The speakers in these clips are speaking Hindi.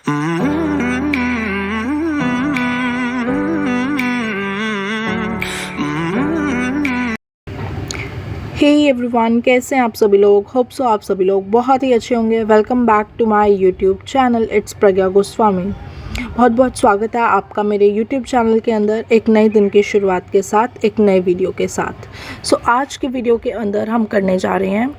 हे एवरीवन, कैसे हैं आप सभी लोग। होप सो आप सभी लोग बहुत ही अच्छे होंगे। Welcome back to my YouTube channel, it's Pragya Goswami. बहुत बहुत स्वागत है आपका मेरे यूट्यूब चैनल के अंदर एक नए दिन की शुरुआत के साथ, एक नए वीडियो के साथ। सो आज के वीडियो के अंदर हम करने जा रहे हैं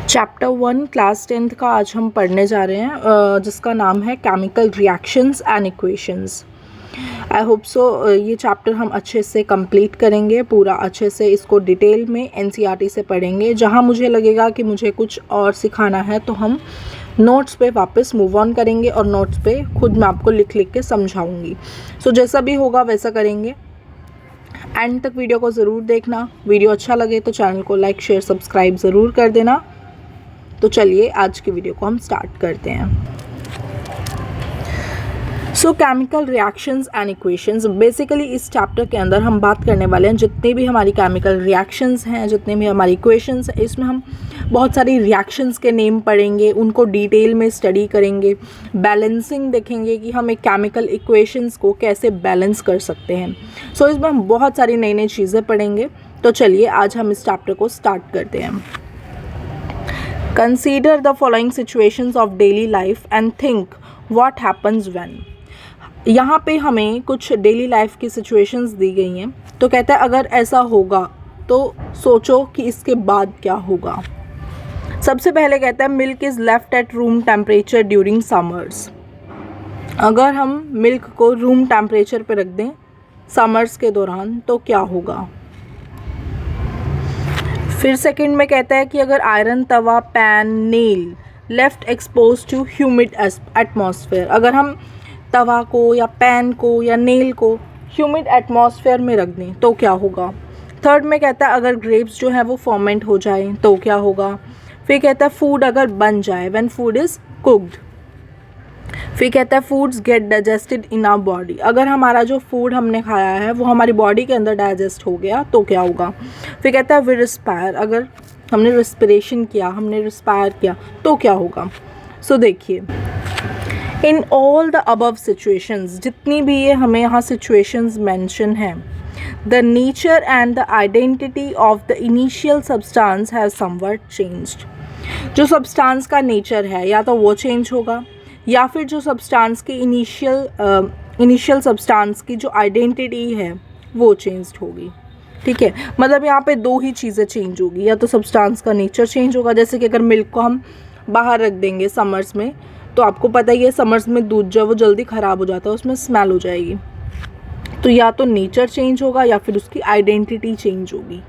चैप्टर 1 क्लास 10th का आज हम पढ़ने जा रहे हैं, जिसका नाम है chemical reactions and equations. I hope so ये चैप्टर हम अच्छे से कंप्लीट करेंगे, पूरा अच्छे से इसको डिटेल में एनसीईआरटी से पढ़ेंगे। जहाँ मुझे लगेगा कि मुझे कुछ और सिखाना है तो हम नोट्स पे वापस मूव ऑन करेंगे और नोट्स पे खुद मैं आपको लिख के समझाऊंगी। सो जैसा भी होगा वैसा करेंगे। एंड तक वीडियो को ज़रूर देखना। वीडियो अच्छा लगे तो चैनल को लाइक शेयर सब्सक्राइब ज़रूर कर देना। तो चलिए आज की वीडियो को हम स्टार्ट करते हैं। सो chemical reactions and equations, basically इस चैप्टर के अंदर हम बात करने वाले हैं जितने भी हमारी केमिकल रिएक्शंस हैं, जितने भी हमारी इक्वेशंस हैं, इसमें हम बहुत सारी रिएक्शंस के नेम पढ़ेंगे, उनको डिटेल में स्टडी करेंगे, बैलेंसिंग देखेंगे कि हम एक केमिकल इक्वेशंस को कैसे बैलेंस कर सकते हैं। सो इसमें हम बहुत सारी नई नई चीज़ें पढ़ेंगे। तो चलिए आज हम इस चैप्टर को स्टार्ट करते हैं। Consider the following situations of daily life and think what happens when. यहाँ पे हमें कुछ डेली लाइफ की सिचुएशंस दी गई हैं। तो कहता है अगर ऐसा होगा तो सोचो कि इसके बाद क्या होगा। सबसे पहले कहता है milk is left at room temperature during summers. अगर हम मिल्क को रूम टेम्परेचर पे रख दें समर्स के दौरान तो क्या होगा। फिर सेकंड में कहता है कि अगर आयरन, तवा, pan, nail left expose to humid atmosphere, अगर हम तवा को या पैन को या नेल को ह्यूमिड एटमॉस्फेयर में रख दें तो क्या होगा। थर्ड में कहता है अगर ग्रेप्स जो है वो फर्मेंट हो जाए तो क्या होगा। फिर कहता है फूड अगर बन जाए व्हेन फूड इज़ कुक्ड। फिर कहता है foods get digested in our body, अगर हमारा जो फूड हमने खाया है वो हमारी बॉडी के अंदर डाइजेस्ट हो गया तो क्या होगा। फिर कहता है वी रिस्पायर, अगर हमने रिस्पिरेशन किया, हमने रिस्पायर किया तो क्या होगा। सो देखिए in all the above situations, जितनी भी ये हमें यहाँ सिचुएशंस मेंशन हैं, the nature and the identity of the initial substance have somewhat changed. जो सब्सटेंस का नेचर है या तो वो चेंज होगा या फिर जो सब्सटेंस की इनिशियल सब्सटेंस की जो आइडेंटिटी है वो चेंज होगी। ठीक है, मतलब यहाँ पे दो ही चीज़ें चेंज होगी, या तो सब्सटेंस का नेचर चेंज होगा, जैसे कि अगर मिल्क को हम बाहर रख देंगे समर्स में तो आपको पता ही है समर्स में दूध जो है वो जल्दी ख़राब हो जाता है, उसमें स्मेल हो जाएगी। तो या तो नेचर चेंज होगा या फिर उसकी आइडेंटिटी चेंज होगी।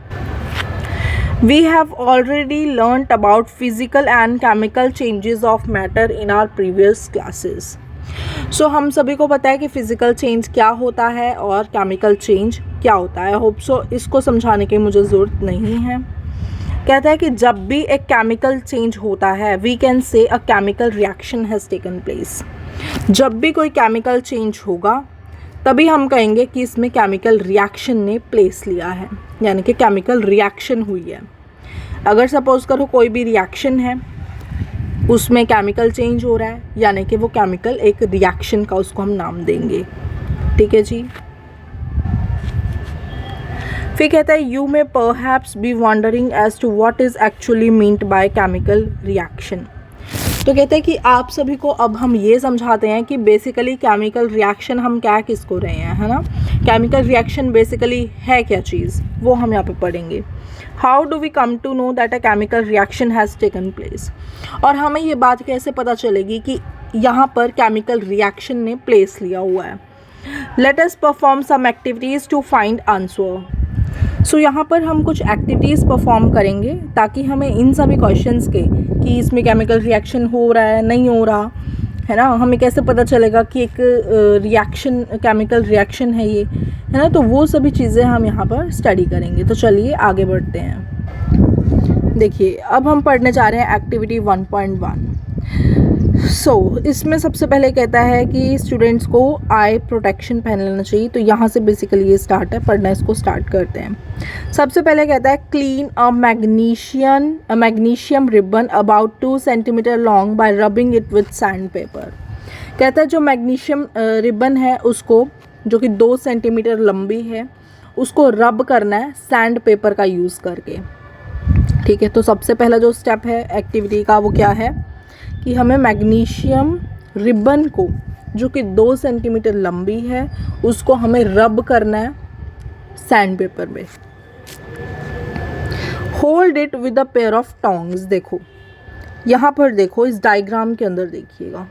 We have already learned about physical and chemical changes of matter in our previous classes. So हम सभी को पता है कि फिजिकल चेंज क्या होता है और केमिकल चेंज क्या होता है। होप सो इसको समझाने की मुझे ज़रूरत नहीं है। कहता है कि जब भी एक केमिकल चेंज होता है we can say a chemical reaction has taken place. जब भी कोई केमिकल चेंज होगा तभी हम कहेंगे कि इसमें केमिकल रिएक्शन ने प्लेस लिया है, यानी कि केमिकल रिएक्शन हुई है। अगर सपोज करो कोई भी रिएक्शन है उसमें केमिकल चेंज हो रहा है, यानी कि वो केमिकल एक रिएक्शन का उसको हम नाम देंगे। ठीक है जी। फिर कहता है you may perhaps be wondering as to what is actually meant by chemical reaction. तो कहते हैं कि आप सभी को अब हम ये समझाते हैं कि बेसिकली केमिकल रिएक्शन हम क्या किसको रहे हैं, है ना। केमिकल रिएक्शन बेसिकली है क्या चीज़, वो हम यहाँ पे पढ़ेंगे। How do we come to know that a chemical reaction has taken place, और हमें ये बात कैसे पता चलेगी कि यहाँ पर केमिकल रिएक्शन ने प्लेस लिया हुआ है। Let us perform some activities to find answer. So यहाँ पर हम कुछ एक्टिविटीज़ परफॉर्म करेंगे ताकि हमें इन सभी क्वेश्चंस के कि इसमें केमिकल रिएक्शन हो रहा है नहीं हो रहा है ना, हमें कैसे पता चलेगा कि एक रिएक्शन केमिकल रिएक्शन है ये, है ना। तो वो सभी चीज़ें हम यहाँ पर स्टडी करेंगे। तो चलिए आगे बढ़ते हैं। देखिए अब हम पढ़ने जा रहे हैं एक्टिविटी 1.1। इसमें सबसे पहले कहता है कि स्टूडेंट्स को आई प्रोटेक्शन पहन लेना चाहिए। तो यहाँ से बेसिकली ये स्टार्ट है, पढ़ना इसको स्टार्ट करते हैं। सबसे पहले कहता है clean a magnesium ribbon about 2 centimetre long bye rubbing it with sand paper. कहता है जो मैग्नीशियम रिबन है उसको, जो कि 2 सेंटीमीटर लंबी है, उसको रब करना है सैंड पेपर का यूज़ करके। ठीक है, तो सबसे पहला जो स्टेप है एक्टिविटी का वो क्या है कि हमें मैग्नीशियम रिबन को, जो कि 2 सेंटीमीटर लंबी है, उसको हमें रब करना है सैंड पेपर में। Hold it with a pair of tongs. देखो यहाँ पर, देखो इस डायग्राम के अंदर देखिएगा,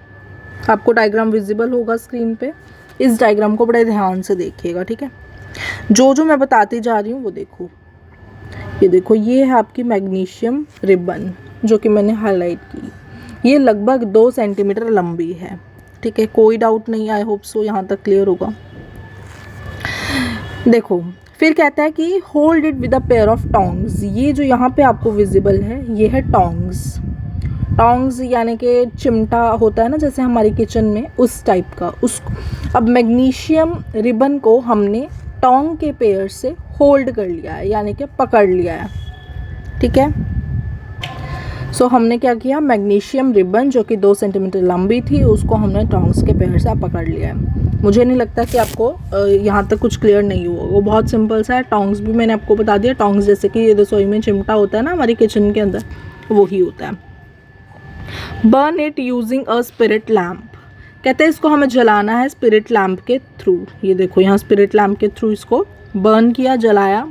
आपको डायग्राम विजिबल होगा स्क्रीन पे। इस डायग्राम को बड़े ध्यान से देखिएगा, ठीक है। जो मैं बताती जा रही हूँ वो देखो। ये देखो, ये है आपकी मैग्नीशियम रिबन जो कि मैंने हाईलाइट की। ये लगभग 2 सेंटीमीटर लंबी है, ठीक है, कोई डाउट नहीं, आई होप सो यहाँ तक क्लियर होगा। देखो फिर कहता है कि hold it with a pair of tongs. ये जो यहाँ पे आपको विजिबल है ये है टोंग्स। टोंग्स यानी कि चिमटा होता है ना जैसे हमारी किचन में, उस टाइप का। अब मैग्नीशियम रिबन को हमने टोंग के पेयर से होल्ड कर लिया है, यानी कि पकड़ लिया है, ठीक है। हमने क्या किया, मैग्नीशियम रिबन जो कि 2 सेंटीमीटर लंबी थी उसको हमने टोंग्स के पेयर से पकड़ लिया है। मुझे नहीं लगता कि आपको यहाँ तक कुछ क्लियर नहीं हुआ, वो बहुत सिंपल सा है। टोंग्स भी मैंने आपको बता दिया, टोंग्स जैसे कि ये रसोई में चिमटा होता है ना हमारी किचन के अंदर, वही होता है। Burn it using a spirit lamp. कहते हैं इसको हमें जलाना है स्पिरिट लैम्प के थ्रू। ये देखो यहाँ स्पिरिट लैम्प के थ्रू इसको बर्न किया, जलाया।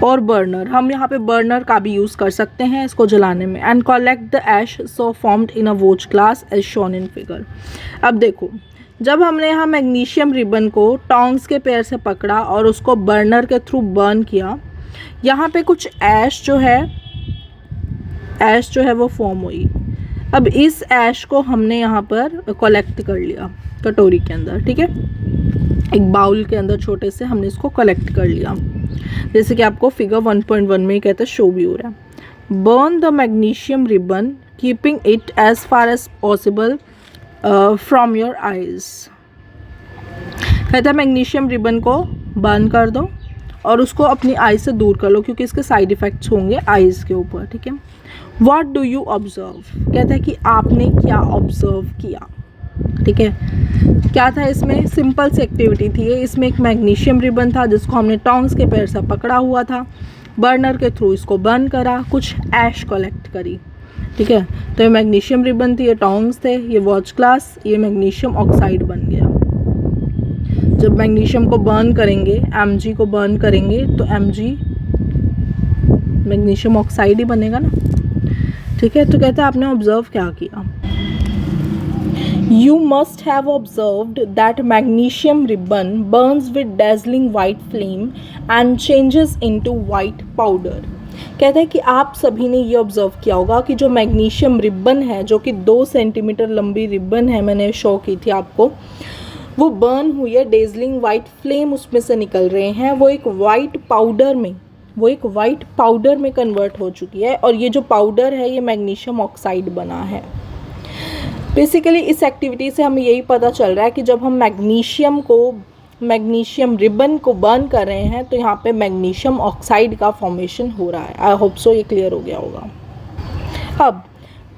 और बर्नर, हम यहाँ पे बर्नर का भी यूज़ कर सकते हैं इसको जलाने में। And collect the ash so formed in a watch glass as shown in figure. अब देखो, जब हमने यहाँ मैग्नीशियम रिबन को टोंग्स के पेयर से पकड़ा और उसको बर्नर के थ्रू बर्न किया, यहाँ पे कुछ ऐश जो है वो फॉर्म हुई। अब इस ऐश को हमने यहाँ पर कलेक्ट कर लिया कटोरी के अंदर, ठीक है, एक बाउल के अंदर छोटे से हमने इसको कलेक्ट कर लिया, जैसे कि आपको फिगर 1.1 में कहते हैं शो भी हो रहा है। Burn the magnesium ribbon keeping it as far as possible from your eyes. कहता है मैग्नीशियम रिबन को बर्न कर दो और उसको अपनी आइज से दूर कर लो, क्योंकि इसके साइड इफ़ेक्ट्स होंगे आइज के ऊपर, ठीक है। What do you observe. कहता है कि आपने क्या ऑब्जर्व किया, ठीक है। क्या था इसमें, सिंपल सी एक्टिविटी थी। इसमें एक मैग्नीशियम रिबन था जिसको हमने टोंग्स के पेयर से पकड़ा हुआ था, बर्नर के थ्रू इसको बर्न करा, कुछ ऐश कलेक्ट करी, ठीक है। तो ये मैग्नीशियम रिबन थी, ये टोंग्स थे, ये वॉच ग्लास, ये मैग्नीशियम ऑक्साइड बन गया। जब मैग्नीशियम को बर्न करेंगे, Mg को बर्न करेंगे, तो Mg मैग्नीशियम ऑक्साइड ही बनेगा ना, ठीक है। तो कहते हैं आपने ऑब्जर्व क्या किया। You must have observed that magnesium ribbon burns with dazzling white flame and changes into white powder। कहता है कि आप सभी ने ये ऑब्जर्व किया होगा कि जो मैग्नीशियम रिबन है, जो कि 2 सेंटीमीटर लंबी रिबन है, मैंने शो की थी आपको, वो बर्न हुई है, डेजलिंग वाइट फ्लेम उसमें से निकल रहे हैं, वो एक वाइट पाउडर में कन्वर्ट हो चुकी है। और ये जो पाउडर है ये मैग्नीशियम ऑक्साइड बना है। बेसिकली इस एक्टिविटी से हमें यही पता चल रहा है कि जब हम मैग्नीशियम रिबन को बर्न कर रहे हैं तो यहाँ पे मैग्नीशियम ऑक्साइड का फॉर्मेशन हो रहा है। आई होप सो ये क्लियर हो गया होगा। अब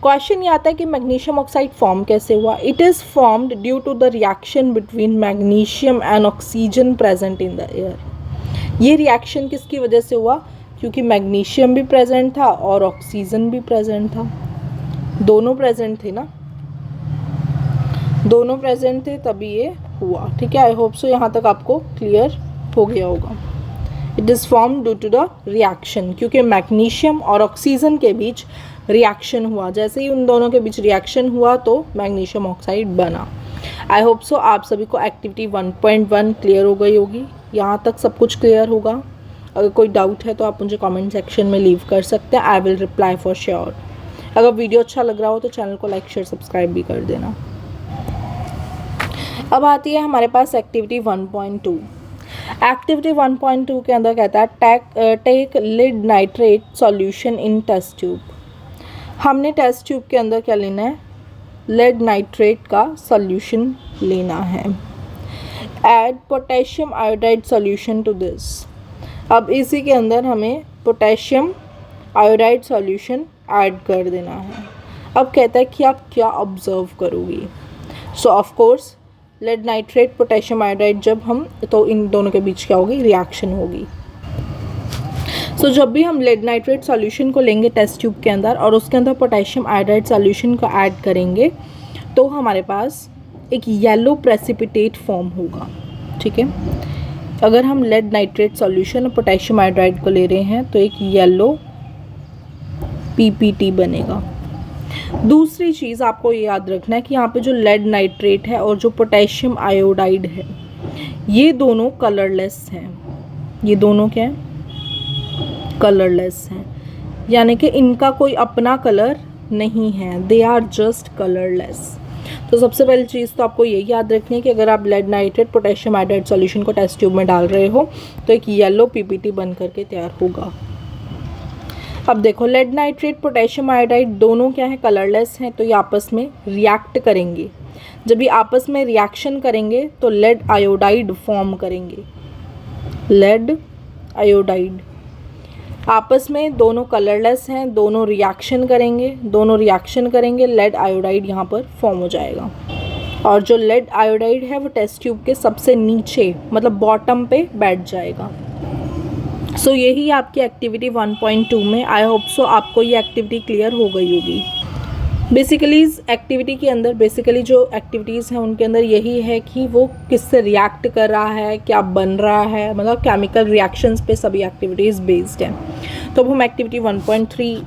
क्वेश्चन ये आता है कि मैग्नीशियम ऑक्साइड फॉर्म कैसे हुआ। It is formed due to the reaction between magnesium and oxygen present in the air. ये रिएक्शन किसकी वजह से हुआ, क्योंकि मैग्नीशियम भी प्रेजेंट था और ऑक्सीजन भी प्रेजेंट था, दोनों प्रेजेंट थे ना, दोनों प्रेजेंट थे तभी ये हुआ, ठीक है। आई होप सो यहाँ तक आपको क्लियर हो गया होगा। It is form due to the reaction, क्योंकि मैग्नीशियम और ऑक्सीजन के बीच रिएक्शन हुआ, जैसे ही उन दोनों के बीच रिएक्शन हुआ तो मैग्नीशियम ऑक्साइड बना। आई होप सो आप सभी को एक्टिविटी 1.1 क्लियर हो गई होगी, यहाँ तक सब कुछ क्लियर होगा। अगर कोई डाउट है तो आप मुझे कमेंट सेक्शन में लीव कर सकते हैं, I will reply for sure. अगर वीडियो अच्छा लग रहा हो तो चैनल को लाइक शेयर सब्सक्राइब भी कर देना। अब आती है हमारे पास एक्टिविटी 1.2। एक्टिविटी 1.2 के अंदर कहता है take lead nitrate solution in test tube. हमने टेस्ट ट्यूब के अंदर क्या लेना है, लेड नाइट्रेट का सॉल्यूशन लेना है। Add potassium iodide solution to this. अब इसी के अंदर हमें पोटेशियम आयोडाइड सॉल्यूशन ऐड कर देना है। अब कहता है कि आप क्या ऑब्जर्व करोगी। So of course lead nitrate potassium iodide जब हम, तो इन दोनों के बीच क्या होगी, रिएक्शन होगी। सो जब भी हम लेड नाइट्रेट सॉल्यूशन को लेंगे टेस्ट ट्यूब के अंदर और उसके अंदर पोटेशियम आयोडाइड सॉल्यूशन को ऐड करेंगे तो हमारे पास एक येलो प्रेसिपिटेट फॉर्म होगा। ठीक है, अगर हम लेड नाइट्रेट सॉल्यूशन और पोटेशियम आयोडाइड को ले रहे हैं तो एक येलो पीपीटी बनेगा। दूसरी चीज़ आपको ये याद रखना है कि यहाँ पे जो लेड नाइट्रेट है और जो पोटेशियम आयोडाइड है ये दोनों कलरलेस हैं। ये दोनों क्या है, कलरलेस हैं, यानी कि इनका कोई अपना कलर नहीं है, दे आर जस्ट कलरलेस। तो सबसे पहली चीज़ तो आपको यही याद रखनी है कि अगर आप lead nitrate potassium iodide solution को टेस्ट ट्यूब में डाल रहे हो तो एक येलो पीपीटी बन करके तैयार होगा। अब देखो लेड नाइट्रेट पोटेशियम आयोडाइड दोनों क्या है, कलरलेस हैं, तो ये आपस में रिएक्ट करेंगे। जब ये आपस में रिएक्शन करेंगे तो लेड आयोडाइड फॉर्म करेंगे। लेड आयोडाइड आपस में दोनों कलरलेस हैं, दोनों रिएक्शन करेंगे, लेड आयोडाइड यहाँ पर फॉर्म हो जाएगा। और जो लेड आयोडाइड है वो टेस्ट ट्यूब के सबसे नीचे मतलब बॉटम पे बैठ जाएगा। सो यही आपकी एक्टिविटी 1.2 में, आई होप सो आपको ये एक्टिविटी क्लियर हो गई होगी। बेसिकली इस एक्टिविटी के अंदर जो एक्टिविटीज़ हैं उनके अंदर यही है कि वो किससे रिएक्ट कर रहा है, क्या बन रहा है, मतलब केमिकल रिएक्शंस पे सभी एक्टिविटीज़ बेस्ड हैं। तो अब हम एक्टिविटी 1.3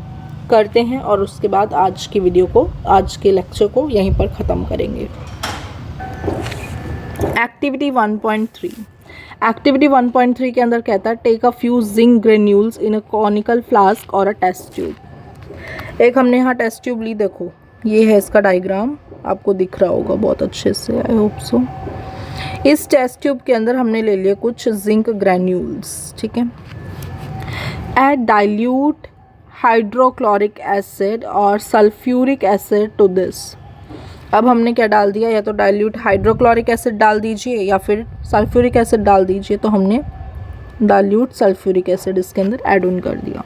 करते हैं और उसके बाद आज के लेक्चर को यहीं पर ख़त्म करेंगे। एक्टिविटी 1.3 के अंदर कहता है take a few zinc granules in a conical flask और अ टेस्ट ट्यूब। एक हमने यहाँ टेस्ट ट्यूब ली, देखो ये है इसका डायग्राम, आपको दिख रहा होगा बहुत अच्छे से, आई होप सो। इस टेस्ट ट्यूब के अंदर हमने ले लिया कुछ जिंक ग्रेन्यूल्स। ठीक है, ऐड डाइल्यूट हाइड्रोक्लोरिक एसिड और सल्फ्यूरिक एसिड टू दिस। अब हमने क्या डाल दिया, या तो डाइल्यूट हाइड्रोक्लोरिक एसिड डाल दीजिए या फिर सल्फ्यूरिक एसिड डाल दीजिए। तो हमने डाइल्यूट सल्फ्यूरिक एसिड इसके अंदर ऐड ऑन कर दिया।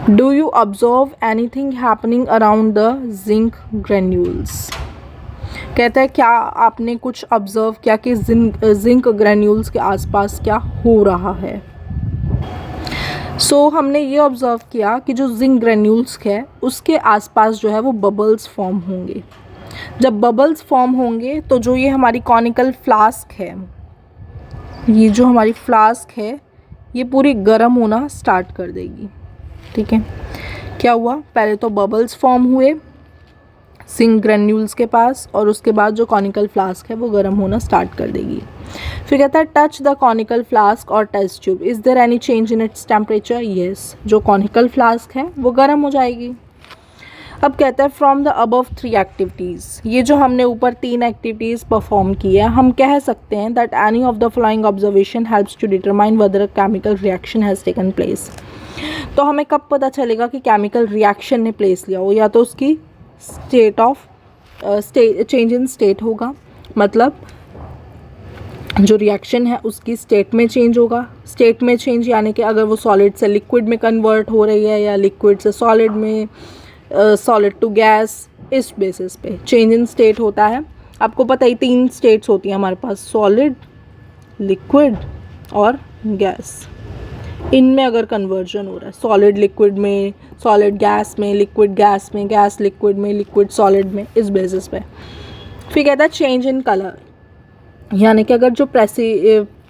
Do you observe anything happening around the zinc granules? कहता है क्या आपने कुछ ऑब्जर्व किया कि जिंक ग्रेन्यूल्स के आसपास क्या हो रहा है। हमने ये ऑब्जर्व किया कि जो जिंक ग्रेन्यूल्स है उसके आसपास जो है वो बबल्स फॉर्म होंगे। जब बबल्स फॉर्म होंगे तो जो ये हमारी कॉनिकल फ्लास्क है, ये जो हमारी फ्लास्क है ये पूरी गर्म होना स्टार्ट कर देगी। ठीक है, क्या हुआ, पहले तो बबल्स फॉर्म हुए जिंक ग्रेन्यूल्स के पास और उसके बाद जो कॉनिकल फ्लास्क है वो गर्म होना स्टार्ट कर देगी। फिर कहता है टच द कॉनिकल फ्लास्क और test tube, is there any change in its temperature. Yes, जो कॉनिकल फ्लास्क है वो गर्म हो जाएगी। अब कहता है फ्रॉम द अबव 3 एक्टिविटीज़, ये जो हमने ऊपर 3 एक्टिविटीज़ परफॉर्म की है, हम कह सकते हैं that any of the following observation helps to determine whether a chemical reaction has taken place. तो हमें कब पता चलेगा कि केमिकल रिएक्शन ने प्लेस लिया हो, या तो उसकी चेंज इन स्टेट होगा, मतलब जो रिएक्शन है उसकी स्टेट में चेंज होगा। स्टेट में चेंज यानी कि अगर वो सॉलिड से लिक्विड में कन्वर्ट हो रही है या लिक्विड से सॉलिड में, सॉलिड टू गैस, इस बेसिस पे चेंज इन स्टेट होता है। आपको पता ही 3 स्टेट्स होती हैं हमारे पास, सॉलिड, लिक्विड और गैस। इनमें अगर कन्वर्जन हो रहा है सॉलिड लिक्विड में, सॉलिड गैस में, लिक्विड गैस में, गैस लिक्विड में, लिक्विड सॉलिड में, इस बेसिस पे। फिर कहता है चेंज इन कलर, यानी कि अगर जो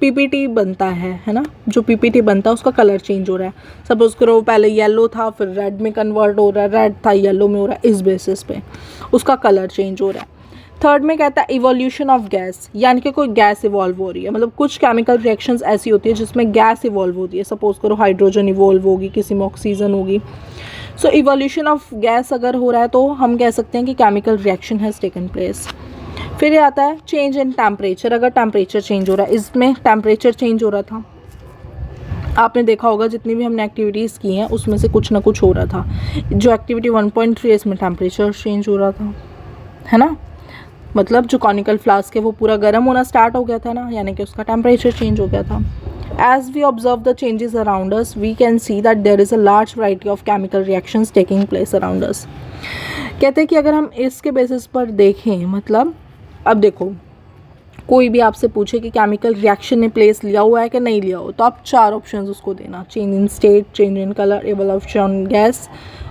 पीपीटी बनता है ना, जो पीपीटी बनता है उसका कलर चेंज हो रहा है। सपोज करो पहले येलो था फिर रेड में कन्वर्ट हो रहा है, रेड था येलो में हो रहा है, इस बेसिस पे उसका कलर चेंज हो रहा है। थर्ड में कहता है इवोल्यूशन ऑफ गैस, यानी कि कोई गैस इवॉल्व हो रही है, मतलब कुछ केमिकल रिएक्शंस ऐसी होती है जिसमें गैस इवॉल्व होती है। सपोज करो हाइड्रोजन इवॉल्व होगी, किसी में ऑक्सीजन होगी। सो इवोल्यूशन ऑफ गैस अगर हो रहा है तो हम कह सकते हैं कि chemical reaction has taken place. फिर ये आता है चेंज इन टेम्परेचर, अगर टेम्परेचर चेंज हो रहा है, इसमें टेम्परेचर चेंज हो रहा था, आपने देखा होगा जितनी भी हमने एक्टिविटीज़ की हैं उसमें से कुछ ना कुछ हो रहा था। जो एक्टिविटी 1.3 इसमें टेम्परेचर चेंज हो रहा था, है ना, मतलब जो कॉनिकल फ्लास्क है वो पूरा गर्म होना स्टार्ट हो गया था ना, यानी कि उसका टेम्परेचर चेंज हो गया था। As we observe the changes around us, we can see that there is a large variety of chemical reactions taking place around us. कहते हैं कि अगर हम इसके बेसिस पर देखें, मतलब अब देखो कोई भी आपसे पूछे कि केमिकल रिएक्शन ने प्लेस लिया हुआ है कि नहीं लिया हो, तो आप 4 ऑप्शंस उसको देना, change in state, change in colour, evolution gas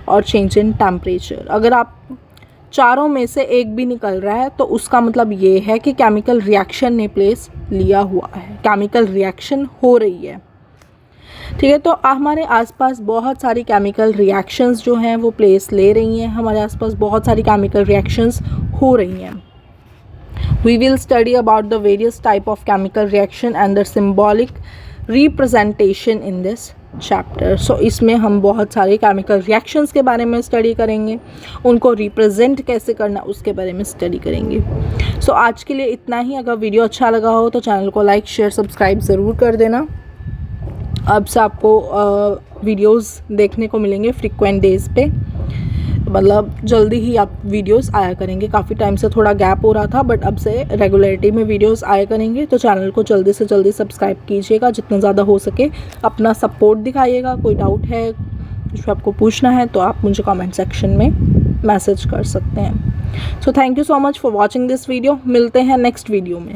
और चेंज इन टेम्परेचर। अगर आप चारों में से एक भी निकल रहा है तो उसका मतलब ये है कि केमिकल रिएक्शन ने प्लेस लिया हुआ है, केमिकल रिएक्शन हो रही है। ठीक है, तो हमारे आसपास बहुत सारी केमिकल रिएक्शंस जो हैं वो प्लेस ले रही हैं, हमारे आसपास बहुत सारी केमिकल रिएक्शंस हो रही हैं। We will study about the various type of chemical reaction and their symbolic representation in this chapter. So इसमें हम बहुत सारे केमिकल रिएक्शंस के बारे में स्टडी करेंगे, उनको रिप्रेजेंट कैसे करना उसके बारे में स्टडी करेंगे। सो आज के लिए इतना ही। अगर वीडियो अच्छा लगा हो तो चैनल को लाइक शेयर सब्सक्राइब ज़रूर कर देना। अब से आपको वीडियोस देखने को मिलेंगे फ्रीक्वेंट डेज़ पे, मतलब जल्दी ही आप वीडियोस आया करेंगे। काफ़ी टाइम से थोड़ा गैप हो रहा था, बट अब से रेगुलरिटी में वीडियोस आया करेंगे। तो चैनल को जल्दी से जल्दी सब्सक्राइब कीजिएगा, जितना ज़्यादा हो सके अपना सपोर्ट दिखाइएगा। कोई डाउट है, कुछ आपको पूछना है तो आप मुझे कमेंट सेक्शन में मैसेज कर सकते हैं। So thank you so much for watching this video. मिलते हैं नेक्स्ट वीडियो में।